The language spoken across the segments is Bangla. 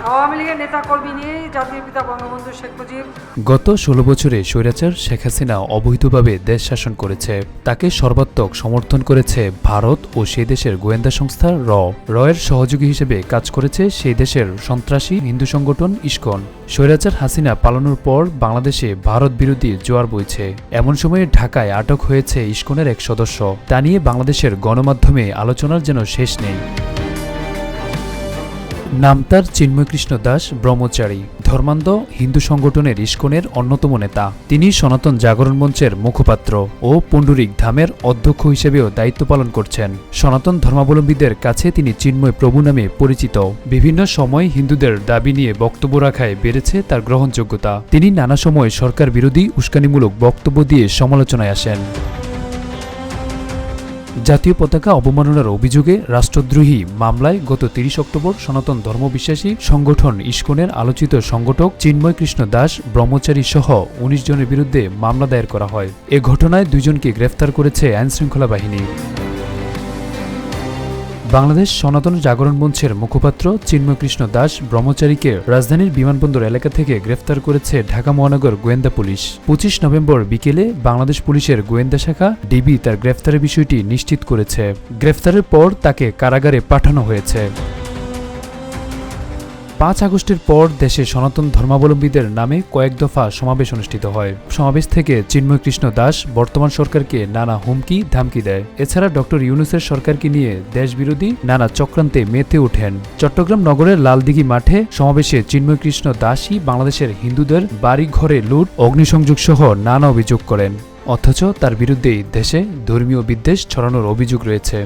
আওয়ামী লীগের নেতাকর্মী নিয়েই জাতির পিতা বঙ্গবন্ধু শেখ মুজিব। গত ১৬ বছরে স্বৈরাচার শেখ হাসিনা অবৈধভাবে দেশ শাসন করেছে। তাকে সর্বাত্মক সমর্থন করেছে ভারত ও সেই দেশের গোয়েন্দা সংস্থা র-এর সহযোগী হিসেবে কাজ করেছে সেই দেশের সন্ত্রাসী হিন্দু সংগঠন ইসকন। স্বৈরাচার হাসিনা পালানোর পর বাংলাদেশে ভারত বিরোধী জোয়ার বইছে। এমন সময়ে ঢাকায় আটক হয়েছে ইসকনের এক সদস্য। তা নিয়ে বাংলাদেশের গণমাধ্যমে আলোচনার যেন শেষ নেই। নাম তার চিন্ময়কৃষ্ণ দাস ব্রহ্মচারী, ধর্মান্ধ হিন্দু সংগঠনের ইসকনের অন্যতম নেতা। তিনি সনাতন জাগরণ মঞ্চের মুখপাত্র ও পুণ্ডরিক ধামের অধ্যক্ষ হিসেবেও দায়িত্ব পালন করছেন। সনাতন ধর্মাবলম্বীদের কাছে তিনি চিন্ময় প্রভু নামে পরিচিত। বিভিন্ন সময় হিন্দুদের দাবি নিয়ে বক্তব্য রাখায় বেড়েছে তার গ্রহণযোগ্যতা। তিনি নানা সময় সরকার বিরোধী উস্কানিমূলক বক্তব্য দিয়ে সমালোচনায় আসেন। জাতীয় পতাকা অবমাননার অভিযোগে রাষ্ট্রদ্রোহী মামলায় গত ৩০ অক্টোবর সনাতন ধর্মবিশ্বাসী সংগঠন ইসকনের আলোচিত সংগঠক চিন্ময়কৃষ্ণ দাস ব্রহ্মচারী সহ ১৯ জনের বিরুদ্ধে মামলা দায়ের করা হয়। এ ঘটনায় ২ জনকে গ্রেফতার করেছে আইনশৃঙ্খলা বাহিনী। বাংলাদেশ সনাতন জাগরণ মঞ্চের মুখপাত্র চিন্ময়কৃষ্ণ দাস ব্রহ্মচারীকে রাজধানীর বিমানবন্দর এলাকা থেকে গ্রেফতার করেছে ঢাকা মহানগর গোয়েন্দা পুলিশ। ২৫ নভেম্বর বিকেলে বাংলাদেশ পুলিশের গোয়েন্দা শাখা ডিবি তার গ্রেফতারের বিষয়টি নিশ্চিত করেছে। গ্রেফতারের পর তাকে কারাগারে পাঠানো হয়েছে। ৫ আগস্টের পর দেশে সনাতন ধর্মাবলম্বীদের নামে কয়েক দফা সমাবেশ অনুষ্ঠিত হয়। সমাবেশ থেকে চিন্ময়কৃষ্ণ দাস বর্তমান সরকারকে নানা হুমকি ধামকি দেয়। এছাড়া ডক্টর ইউনূসের সরকারকে নিয়ে দেশবিরোধী নানা চক্রান্তে মেতে ওঠেন। চট্টগ্রাম নগরের লালদিঘি মাঠে সমাবেশে চিন্ময়কৃষ্ণ দাসই বাংলাদেশের হিন্দুদের বাড়ি ঘরে লুট, অগ্নিসংযোগ সহ নানা অভিযোগ করেন। অথচ তার বিরুদ্ধেই দেশে ধর্মীয় বিদ্বেষ ছড়ানোর অভিযোগ রয়েছে।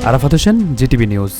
Arafat Hossain, GTV news.